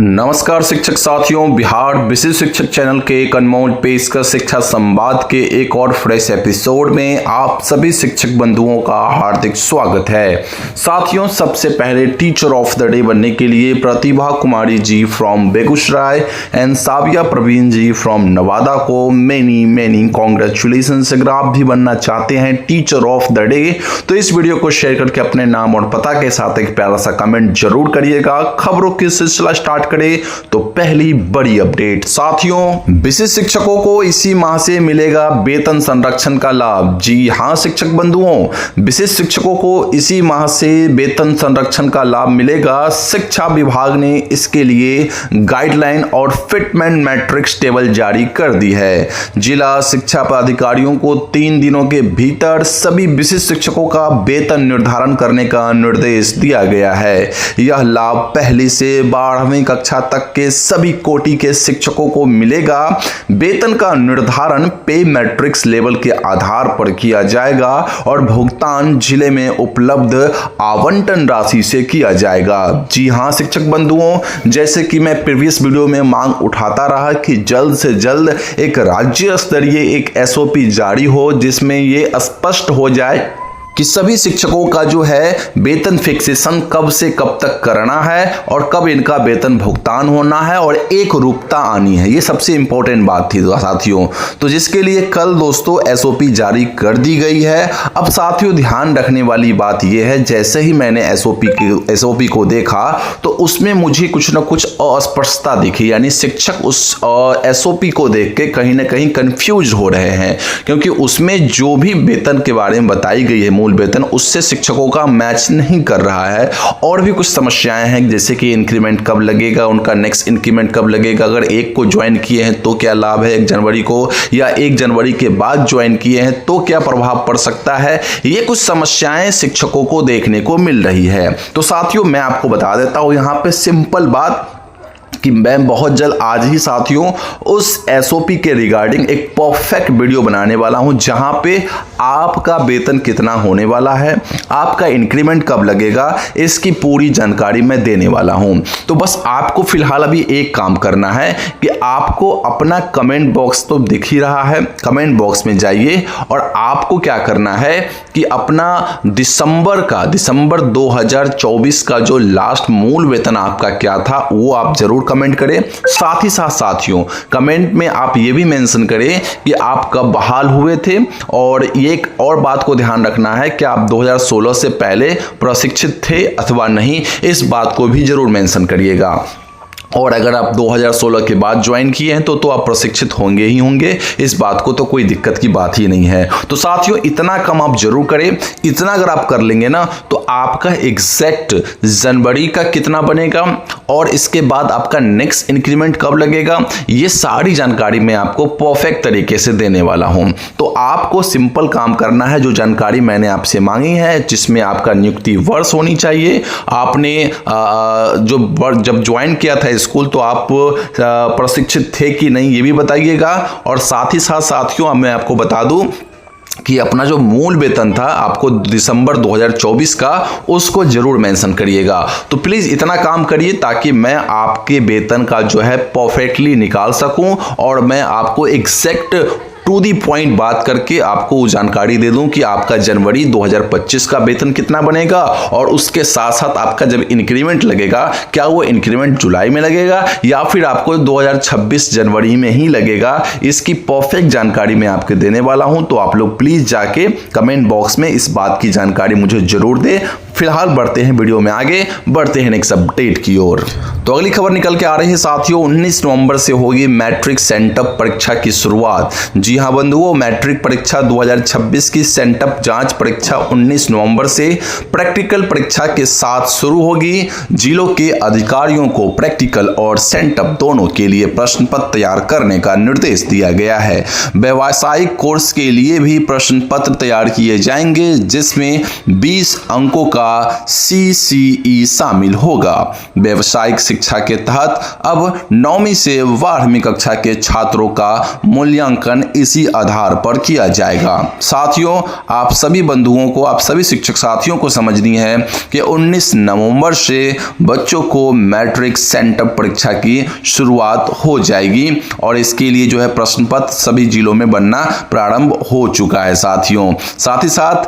नमस्कार शिक्षक साथियों, बिहार विशिष्ट शिक्षक चैनल के एक अनमोल पेशकश शिक्षा संवाद के एक और फ्रेश एपिसोड में आप सभी शिक्षक बंधुओं का हार्दिक स्वागत है। साथियों, सबसे पहले टीचर ऑफ द डे बनने के लिए Pratibha Kumari ji from Begusarai and Savia Praveen ji from Nawada को मेनी कॉन्ग्रेचुलेशंस। अगर आप भी बनना चाहते हैं टीचर ऑफ द डे तो इस वीडियो को शेयर करके अपने नाम और पता के साथ एक प्यारा सा कमेंट जरूर करिएगा। खबरों की सिलसिला स्टार्ट करें तो पहली बड़ी अपडेट साथियों, विशिष्ट शिक्षकों को इसी माह से मिलेगा वेतन संरक्षण का लाभ। जी हां शिक्षक बंधुओं, विशिष्ट शिक्षकों को इसी माह से वेतन संरक्षण का लाभ मिलेगा। शिक्षा विभाग ने इसके लिए गाइडलाइन और फिटमेंट मैट्रिक्स टेबल जारी कर दी है। जिला शिक्षा पदाधिकारियों को 3 दिनों के भीतर सभी विशिष्ट शिक्षकों का वेतन निर्धारण करने का निर्देश दिया गया है। यह लाभ पहली से 12वीं कक्षा तक के सभी कोटि के शिक्षकों को मिलेगा। वेतन का निर्धारण पे मैट्रिक्स लेवल के आधार पर किया जाएगा और भुगतान जिले में उपलब्ध आवंटन राशि से किया जाएगा। जी हां शिक्षक बंधुओं, जैसे कि मैं प्रीवियस वीडियो में मांग उठाता रहा कि जल्द से जल्द एक राज्य स्तरीय एक एसओपी जारी हो जिसमें यह स्पष्ट हो जाए कि सभी शिक्षकों का जो है वेतन फिक्सेशन कब से कब तक करना है और कब इनका वेतन भुगतान होना है और एक रूपता आनी है। ये सबसे इंपॉर्टेंट बात थी साथियों, तो जिसके लिए कल दोस्तों एसओपी जारी कर दी गई है। अब साथियों ध्यान रखने वाली बात यह है, जैसे ही मैंने एसओपी को देखा तो उसमें मुझे कुछ ना कुछ अस्पष्टता दिखी, यानी शिक्षक उस एसओपी को देख के कहीं ना कहीं कंफ्यूज हो रहे हैं, क्योंकि उसमें जो भी वेतन के बारे में बताई गई है मूल वेतन उससे शिक्षकों का मैच नहीं कर रहा है। और भी कुछ समस्याएं हैं, जैसे कि इंक्रीमेंट कब लगेगा, उनका नेक्स्ट इंक्रीमेंट कब लगेगा, अगर 1 को ज्वाइन किए हैं तो क्या लाभ है 1 जनवरी को, या 1 जनवरी के बाद ज्वाइन किए हैं तो क्या प्रभाव पड़ सकता है। ये कुछ समस्याएं शिक्षकों को देखने को मिल रही है। तो साथियों मैं आपको बता देता हूं यहां पे सिंपल बात कि मैं बहुत जल्द आज ही साथियों उस एसओपी के रिगार्डिंग एक परफेक्ट वीडियो बनाने वाला हूं, जहां पे आपका वेतन कितना होने वाला है, आपका इंक्रीमेंट कब लगेगा, इसकी पूरी जानकारी मैं देने वाला हूं। तो बस आपको फिलहाल अभी एक काम करना है कि आपको अपना कमेंट बॉक्स तो दिख ही रहा है, कमेंट बॉक्स में जाइए और आपको क्या करना है कि अपना दिसंबर 2024 का जो लास्ट मूल वेतन आपका क्या था वो आप जरूर कमेंट करें। साथ ही साथ साथियों कमेंट में आप ये भी मेंशन करें कि आप कब बहाल हुए थे, और एक और बात को ध्यान रखना है कि आप 2016 से पहले प्रशिक्षित थे अथवा नहीं, इस बात को भी जरूर मेंशन करिएगा। और अगर आप 2016 के बाद ज्वाइन किए हैं तो आप प्रशिक्षित होंगे ही होंगे, इस बात को तो कोई दिक्कत की बात ही नहीं है। तो साथियों इतना कम आप जरूर करें, इतना अगर आप कर लेंगे ना तो आपका एग्जैक्ट जनवरी का कितना बनेगा और इसके बाद आपका नेक्स्ट इंक्रीमेंट कब लगेगा, ये सारी जानकारी मैं आपको परफेक्ट तरीके से देने वाला हूं। तो आपको सिंपल काम करना है, जो जानकारी मैंने आपसे मांगी है जिसमें आपका नियुक्ति वर्ष होनी चाहिए, आपने जब ज्वाइन किया था स्कूल तो आप प्रशिक्षित थे कि नहीं ये भी बताइएगा। और साथ ही साथ साथियों मैं आपको बता दूं कि अपना जो मूल वेतन था आपको दिसंबर 2024 का उसको जरूर मेंशन करिएगा। तो प्लीज इतना काम करिए ताकि मैं आपके वेतन का जो है परफेक्टली निकाल सकूं और मैं आपको एग्जैक्ट टू दी पॉइंट बात करके आपको जानकारी दे दूं कि आपका जनवरी 2025 का वेतन कितना बनेगा और उसके साथ साथ आपका जब इंक्रीमेंट लगेगा क्या वो इंक्रीमेंट जुलाई में लगेगा या फिर आपको 2026 जनवरी में ही लगेगा, इसकी परफेक्ट जानकारी मैं आपको देने वाला हूं। तो आप लोग प्लीज जाके कमेंट बॉक्स में इस बात की जानकारी मुझे जरूर दे। फिलहाल बढ़ते हैं वीडियो में आगे, बढ़ते हैं नेक्स्ट अपडेट की ओर। तो अगली खबर निकल के आ रही है साथियों, 19 नवंबर से होगी मैट्रिक सेंटअप परीक्षा की शुरुआत। जी हां बंधुओं, मैट्रिक परीक्षा 2026 की सेंटअप जांच परीक्षा 19 नवंबर से प्रैक्टिकल परीक्षा के साथ शुरू होगी। जिलों के अधिकारियों को प्रैक्टिकल और सेंटअप दोनों के लिए प्रश्न पत्र तैयार करने का निर्देश दिया गया है। व्यावसायिक कोर्स के लिए भी प्रश्न पत्र तैयार किए जाएंगे जिसमें 20 अंकों का CCE शामिल होगा। व्यावसायिक शिक्षा के तहत अब 9वीं से 12वीं कक्षा के छात्रों का मूल्यांकन इसी आधार पर किया जाएगा। साथियों, आप सभी बंधुओं को, आप सभी शिक्षक साथियों को समझनी है कि 19 नवंबर से बच्चों को मैट्रिक सेंटअप परीक्षा की शुरुआत हो जाएगी और इसके लिए जो है प्रश्न पत्र सभी जिलों में बनना प्रारंभ हो चुका है। साथियों, साथ ही साथ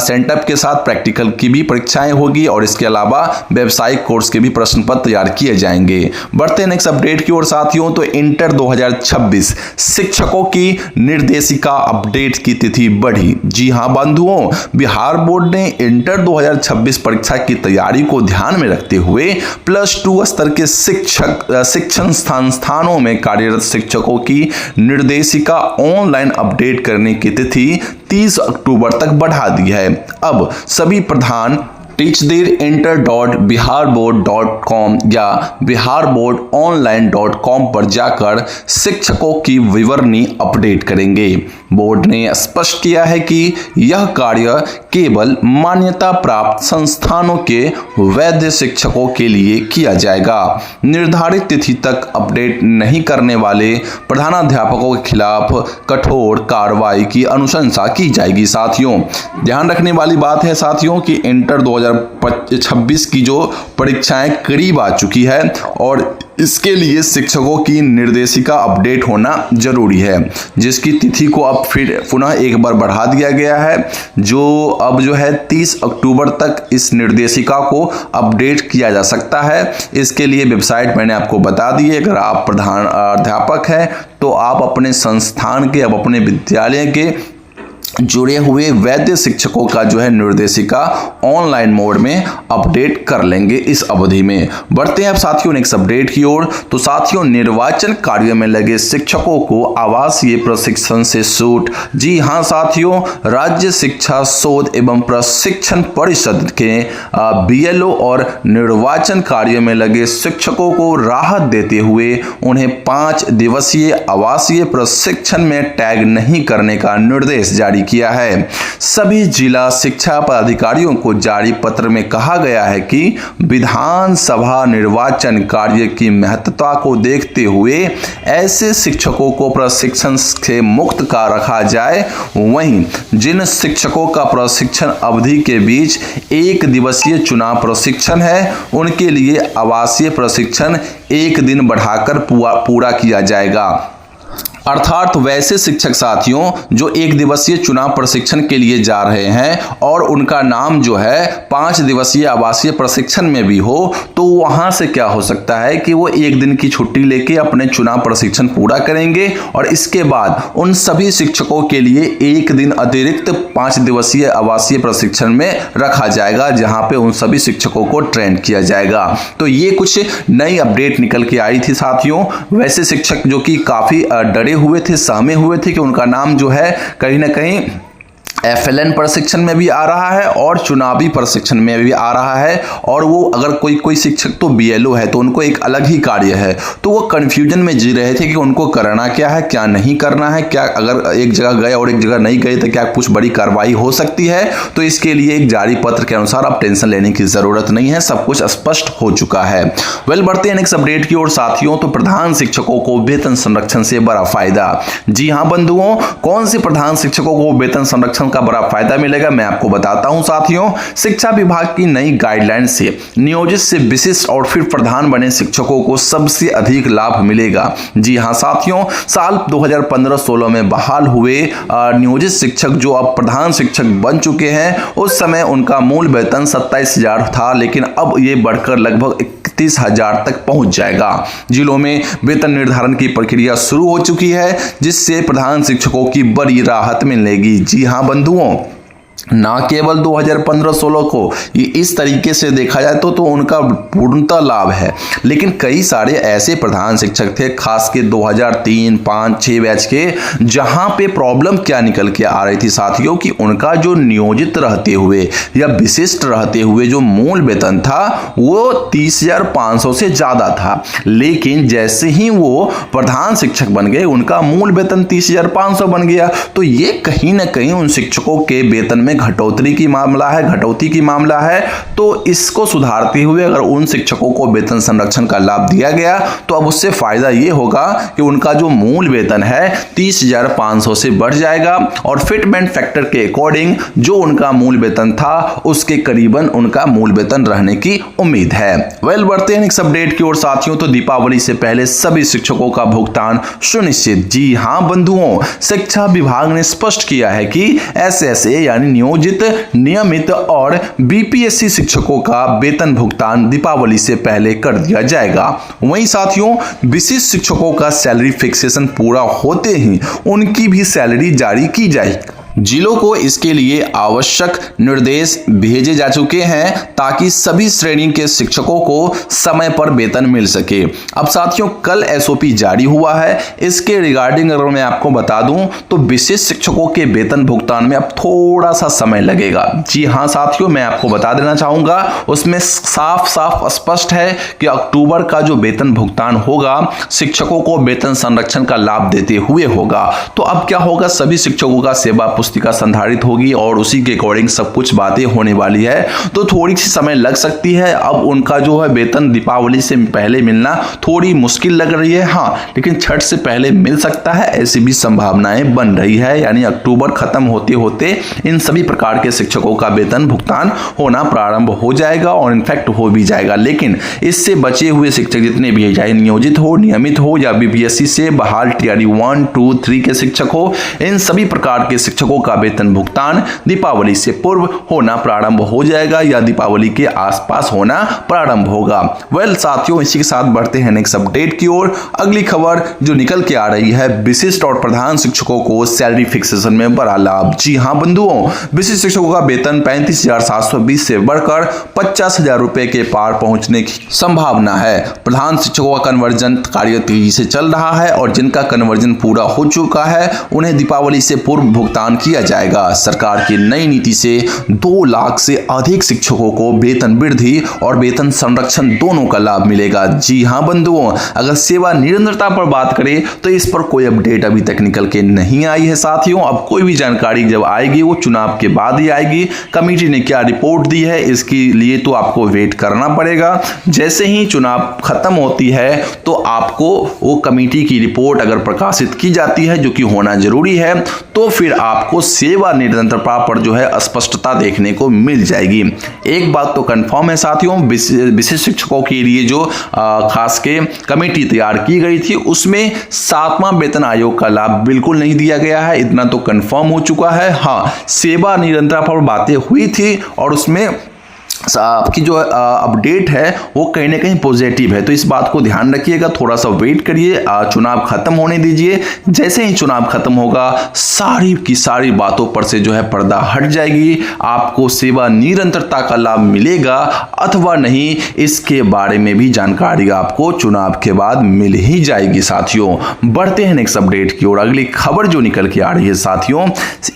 सेंटअप के साथ प्रैक्टिकल की भी परीक्षाएं होगी और इसके अलावा व्यावसायिक कोर्स के भी प्रश्न पत्र तैयार किए जाएंगे। बढ़ते हैं नेक्स्ट अपडेट की ओर। साथियों, तो इंटर 2026 शिक्षकों की निर्देशिका अपडेट की तिथि बढ़ी। जी हां बंधुओं, बिहार बोर्ड ने इंटर 2026 परीक्षा की तैयारी को ध्यान में रखते हुए +2 स्तर के शिक्षण संस्थानों में कार्यरत शिक्षकों की निर्देशिका ऑनलाइन अपडेट करने की तिथि 30 अक्टूबर तक बढ़ा दी है। अब सभी प्रधान teachtherinter.biharboard.com या biharboardonline.com पर जाकर शिक्षकों की विवरणी अपडेट करेंगे। बोर्ड ने स्पष्ट किया है कि यह कार्य केवल मान्यता प्राप्त संस्थानों के वैध शिक्षकों के लिए किया जाएगा। निर्धारित तिथि तक अपडेट नहीं करने वाले प्रधानाध्यापकों के खिलाफ कठोर कार्रवाई की अनुशंसा की जाएगी। साथियों, ध्यान रखने वाली बात है साथियों कि इंटर 2026 की जो परीक्षाएं करीब आ चुकी है और इसके लिए शिक्षकों की निर्देशिका अपडेट होना जरूरी है, जिसकी तिथि को अब फिर पुनः एक बार बढ़ा दिया गया है। अब जो है 30 अक्टूबर तक इस निर्देशिका को अपडेट किया जा सकता है। इसके लिए वेबसाइट मैंने आपको बता दी है। अगर आप प्रधान अध्यापक हैं तो आप अपने संस्थान के, अब अपने विद्यालय के जुड़े हुए वैध शिक्षकों का जो है निर्देशिका ऑनलाइन मोड में अपडेट कर लेंगे इस अवधि में। बढ़ते हैं अब साथियों नेक्स्ट अपडेट की ओर। तो साथियों, निर्वाचन कार्य में लगे शिक्षकों को आवासीय प्रशिक्षण से छूट। जी हां साथियों, राज्य शिक्षा शोध एवं प्रशिक्षण परिषद के BLO और निर्वाचन कार्य में लगे शिक्षकों को राहत देते हुए उन्हें 5 दिवसीय आवासीय प्रशिक्षण में टैग नहीं करने का निर्देश जारी किया है। सभी जिला शिक्षा पदाधिकारियों को जारी पत्र में कहा गया है कि विधानसभा निर्वाचन कार्य की महत्ता को देखते हुए ऐसे शिक्षकों को प्रशिक्षण से मुक्त का रखा जाए। वहीं जिन शिक्षकों का प्रशिक्षण अवधि के बीच 1 दिवसीय चुनाव प्रशिक्षण है, उनके लिए आवासीय प्रशिक्षण 1 दिन बढ़ाकर पूरा किया जाएगा। अर्थात वैसे शिक्षक साथियों जो 1 दिवसीय चुनाव प्रशिक्षण के लिए जा रहे हैं और उनका नाम जो है 5 दिवसीय आवासीय प्रशिक्षण में भी हो, तो वहां से क्या हो सकता है कि वो 1 दिन की छुट्टी लेके अपने चुनाव प्रशिक्षण पूरा करेंगे और इसके बाद उन सभी शिक्षकों के लिए 1 दिन अतिरिक्त 5 दिवसीय आवासीय प्रशिक्षण में रखा जाएगा, जहां पे उन सभी शिक्षकों को ट्रेन किया जाएगा। तो ये कुछ नई अपडेट निकल के आई थी साथियों। वैसे शिक्षक जो कि काफी डरे हुए थे, सहमे हुए थे कि उनका नाम जो है कहीं ना कहीं FLN प्रशिक्षण में भी आ रहा है और चुनावी प्रशिक्षण में भी आ रहा है, और वो अगर कोई शिक्षक तो BLO है तो उनको एक अलग ही कार्य है, तो वो कंफ्यूजन में जी रहे थे कि उनको करना क्या है, क्या नहीं करना है, क्या अगर एक जगह गए और एक जगह नहीं गए तो क्या कुछ बड़ी कार्रवाई हो सकती है। तो इसके लिए एक जारी पत्र के अनुसार अब टेंशन लेने की जरूरत नहीं है, सब कुछ स्पष्ट हो चुका है। बढ़ते हैं नेक्स्ट अपडेट की ओर साथियों। तो प्रधान शिक्षकों को वेतन संरक्षण से बड़ा फायदा। जी हाँ बंधुओं, कौन से प्रधान शिक्षकों को वेतन संरक्षण का बड़ा फायदा मिलेगा मैं आपको बताता हूं साथियों। शिक्षा विभाग की नई गाइडलाइन से नियोजित से विशिष्ट और फिर प्रधान बने शिक्षकों को सबसे अधिक लाभ मिलेगा। जी हां साथियों, साल 2015-16 में बहाल हुए नियोजित शिक्षक जो अब प्रधान शिक्षक बन चुके हैं, उस समय उनका मूल वेतन 27,000 था, लेकिन अब यह बढ़कर लगभग 31,000 तक पहुंच जाएगा। जिलों में वेतन निर्धारण की प्रक्रिया शुरू हो चुकी है, जिससे प्रधान शिक्षकों की बड़ी राहत मिलेगी। जी हां बंधुओं, ना केवल 2015-16 को ये इस तरीके से देखा जाए तो उनका पूर्णतः लाभ है, लेकिन कई सारे ऐसे प्रधान शिक्षक थे खास के 2003, 5, 6 बैच के, जहां पे प्रॉब्लम क्या निकल के आ रही थी साथियों कि उनका जो नियोजित रहते हुए या विशिष्ट रहते हुए जो मूल वेतन था वो 30,500 से ज्यादा था, लेकिन जैसे ही वो प्रधान शिक्षक बन गए उनका मूल वेतन 30,500 बन गया। तो ये कहीं ना कहीं उन शिक्षकों के वेतन में में घटौती की मामला है, तो इसको सुधारते हुए अगर उन शिक्षकों को वेतन संरक्षण का लाभ दिया गया तो अब उससे फायदा ये होगा कि उनका जो मूल वेतन है 30,500 से बढ़ जाएगा और फिटमेंट फैक्टर के अकॉर्डिंग जो उनका मूल वेतन था उसके करीबन उनका मूल वेतन रहने की उम्मीद है। बढ़ते हैं नेक्स्ट अपडेट की ओर साथियों। तो दीपावली से पहले सभी शिक्षकों का भुगतान सुनिश्चित। जी हां बंधुओं, शिक्षा विभाग ने स्पष्ट किया है कि एसएसए यानी नियोजित, नियमित और बीपीएससी शिक्षकों का वेतन भुगतान दीपावली से पहले कर दिया जाएगा। वहीं साथियों, विशिष्ट शिक्षकों का सैलरी फिक्सेशन पूरा होते ही उनकी भी सैलरी जारी की जाएगी। जिलों को इसके लिए आवश्यक निर्देश भेजे जा चुके हैं ताकि सभी श्रेणी के शिक्षकों को समय पर वेतन मिल सके। अब साथियों, कल एसओपी जारी हुआ है। इसके रिगार्डिंग अगर मैं आपको बता दूं तो विशिष्ट शिक्षकों के वेतन भुगतान में अब थोड़ा सा समय लगेगा। जी हां साथियों, मैं आपको बता देना चाहूंगा, उसमें साफ साफ स्पष्ट है कि अक्टूबर का जो वेतन भुगतान होगा शिक्षकों को वेतन संरक्षण का लाभ देते हुए होगा। तो अब क्या होगा, सभी शिक्षकों का सेवा पुस्तिका संधारित होगी और उसी के अकॉर्डिंग सब कुछ बातें होने वाली है, तो थोड़ी सी समय लग सकती है। अब उनका जो है वेतन दीपावली से पहले मिलना थोड़ी मुश्किल लग रही है, हाँ, लेकिन छठ से पहले मिल सकता है, ऐसी भी संभावनाएं बन रही है। यानी अक्टूबर खत्म होते होते इन सभी प्रकार के शिक्षकों का वेतन भुगतान होना प्रारंभ हो जाएगा और इनफैक्ट हो भी जाएगा। लेकिन इससे बचे हुए शिक्षक जितने भी, चाहे नियोजित हो, नियमित हो या बीपीएससी से बहाल टीआरई 1, 2, 3 के शिक्षक हो, इन सभी प्रकार के शिक्षकों का वेतन भुगतान दीपावली से पूर्व होना प्रारंभ हो जाएगा या दीपावली के आसपास होना प्रारंभ होगा। साथियों, इसी के साथ बढ़ते हैं नेक्स्ट अपडेट की ओर। अगली खबर जो निकल के आ रही है, विशिष्ट और प्रधान शिक्षकों को सैलरी फिक्सेशन में बड़ा लाभ। जी हां बंधुओं, विशिष्ट शिक्षकों का वेतन 35,720 से बढ़कर 50,000 रुपए के पार पहुंचने की संभावना है। प्रधान शिक्षकों का कन्वर्जन कार्य तेजी से चल रहा है और जिनका कन्वर्जन पूरा हो चुका है उन्हें दीपावली से पूर्व भुगतान किया जाएगा। सरकार की नई नीति से 2 लाख से अधिक शिक्षकों को वेतन वृद्धि और वेतन संरक्षण दोनों का लाभ मिलेगा। जी हां बंधुओं, अगर सेवा निरंतरता पर बात करें तो इस पर कोई अपडेट अभी तक निकल के नहीं आई है साथियों। अब कोई भी जानकारी जब आएगी वो चुनाव के बाद ही आएगी। कमेटी ने क्या रिपोर्ट दी है इसके लिए तो आपको वेट करना पड़ेगा। जैसे ही चुनाव खत्म होती है तो आपको वो कमेटी की रिपोर्ट अगर प्रकाशित की जाती है, जो कि होना जरूरी है, तो फिर आपको सेवा निरंतरता पर जो है स्पष्टता देखने को मिल जाएगी। एक बात तो कंफर्म है साथियों, विशिष्ट शिक्षकों के लिए जो खास के कमेटी तैयार की गई थी उसमें 7वां वेतन आयोग का लाभ बिल्कुल नहीं दिया गया है, इतना तो कंफर्म हो चुका है। हाँ, सेवा निरंतरता पर बातें हुई थी और उसमें आपकी जो अपडेट है वो कहीं ना कहीं पॉजिटिव है, तो इस बात को ध्यान रखिएगा। थोड़ा सा वेट करिए, चुनाव खत्म होने दीजिए। जैसे ही चुनाव खत्म होगा सारी की सारी बातों पर से जो है पर्दा हट जाएगी। आपको सेवा निरंतरता का लाभ मिलेगा अथवा नहीं, इसके बारे में भी जानकारी आपको चुनाव के बाद मिल ही जाएगी साथियों। बढ़ते हैं नेक्स्ट अपडेट की ओर। अगली खबर जो निकल के आ रही है साथियों,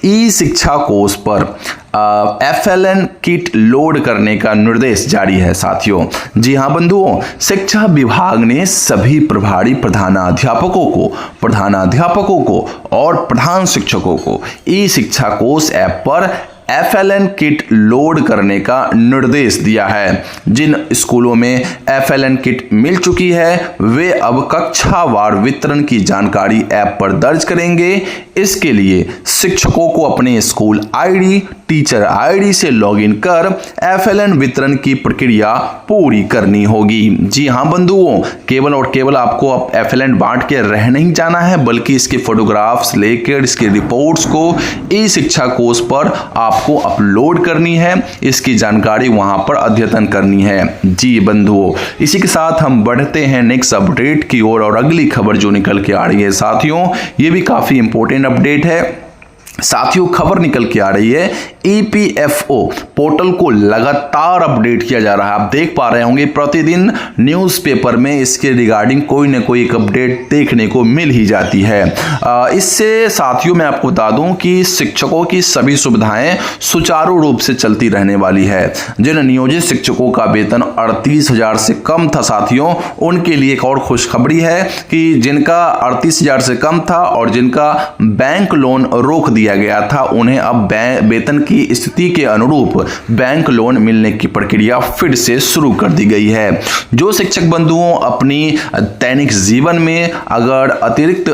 ई शिक्षा कोर्स पर FLN किट लोड करने का निर्देश जारी है साथियों। जी हां बंधुओं, शिक्षा विभाग ने सभी प्रभारी प्रधानाध्यापकों को और प्रधान शिक्षकों को ई शिक्षा कोर्स ऐप पर FLN किट लोड करने का निर्देश दिया है। जिन स्कूलों में FLN किट मिल चुकी है वे अब कक्षावार वितरण की जानकारी ऐप पर दर्ज करेंगे। इसके लिए शिक्षकों को अपने स्कूल आईडी, टीचर आईडी से लॉगिन कर FLN वितरण की प्रक्रिया पूरी करनी होगी। जी हां बंधुओं, केवल और केवल आपको अब FLN बांट के रह नहीं जाना है, बल्कि इसके फोटोग्राफ्स लेकर इसके रिपोर्ट्स को ई शिक्षा कोर्स पर आपको अपलोड करनी है, इसकी जानकारी वहां पर अद्यतन करनी है। जी बंधुओं, इसी के साथ हम बढ़ते हैं नेक्स्ट अपडेट की ओर और अगली खबर जो निकल के आ रही है साथियों, ये भी काफी इंपॉर्टेंट अपडेट है साथियों। खबर निकल के आ रही है, EPFO पोर्टल को लगातार अपडेट किया जा रहा है। आप देख पा रहे होंगे प्रतिदिन न्यूज़पेपर में इसके रिगार्डिंग कोई ना कोई एक अपडेट देखने को मिल ही जाती है। इससे साथियों मैं आपको बता दूं कि शिक्षकों की सभी सुविधाएं सुचारू रूप से चलती रहने वाली है। जिन नियोजित शिक्षकों का वेतन 38,000 से कम था साथियों, उनके लिए एक और खुशखबरी है कि जिनका 38,000 से कम था और जिनका बैंक लोन रोक दिया गया था, उन्हें अब वेतन की स्थिति के अनुरूप बैंक लोन मिलने की प्रक्रिया फिर से शुरू कर दी गई है। जो शिक्षक बंधुओं अपनी दैनिक जीवन में अगर अतिरिक्त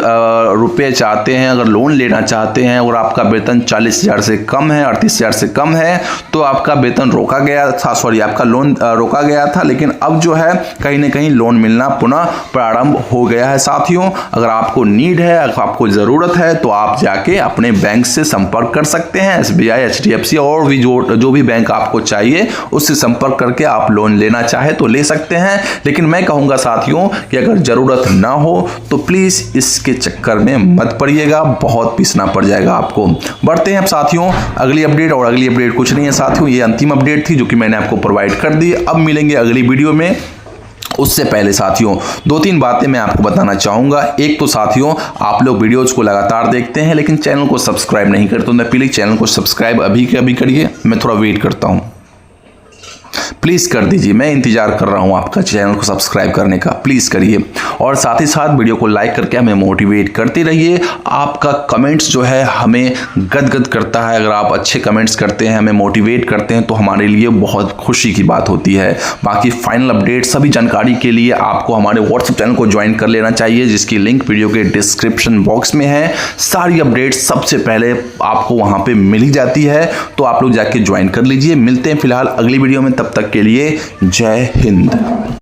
रुपए चाहते हैं, अगर लोन लेना चाहते हैं और आपका वेतन 40,000 से कम है, 38,000 से कम है, तो आपका वेतन रोका गया था, आपका लोन रोका गया था, लेकिन अब जो है कहीं ना कहीं लोन मिलना पुनः प्रारंभ हो गया है। साथियों, अगर आपको नीड है, अगर आपको जरूरत है, तो आप जाके अपने बैंक से संपर्क कर सकते हैं। SBI, HDFC और भी जो भी बैंक आपको चाहिए उससे संपर्क करके आप लोन लेना चाहे तो ले सकते हैं। लेकिन मैं कहूंगा साथियों कि अगर जरूरत ना हो तो प्लीज इसके चक्कर में मत पड़िएगा, बहुत पीसना पड़ जाएगा आपको। बढ़ते हैं अब साथियों अगली अपडेट, और अगली अपडेट कुछ नहीं है साथियों, ये अंतिम अपडेट थी जो कि मैंने आपको प्रोवाइड कर दी। अब मिलेंगे अगली वीडियो में। उससे पहले साथियों 2-3 बातें मैं आपको बताना चाहूंगा। एक तो साथियों, आप लोग वीडियोज को लगातार देखते हैं लेकिन चैनल को सब्सक्राइब नहीं करते, तो प्लीज चैनल को सब्सक्राइब अभी के अभी करिए। मैं थोड़ा वेट करता हूं, प्लीज़ कर दीजिए, मैं इंतजार कर रहा हूं आपका चैनल को सब्सक्राइब करने का, प्लीज़ करिए। और साथ ही साथ वीडियो को लाइक करके हमें मोटिवेट करते रहिए। आपका कमेंट्स जो है हमें गदगद करता है। अगर आप अच्छे कमेंट्स करते हैं, हमें मोटिवेट करते हैं, तो हमारे लिए बहुत खुशी की बात होती है। बाकी फाइनल अपडेट सभी जानकारी के लिए आपको हमारे व्हाट्सएप चैनल को ज्वाइन कर लेना चाहिए, जिसकी लिंक वीडियो के डिस्क्रिप्शन बॉक्स में है। सारी अपडेट सबसे पहले आपको वहाँ पर मिल ही जाती है, तो आप लोग जाके ज्वाइन कर लीजिए। मिलते हैं फिलहाल अगली वीडियो में, तब तक के लिए जय हिंद।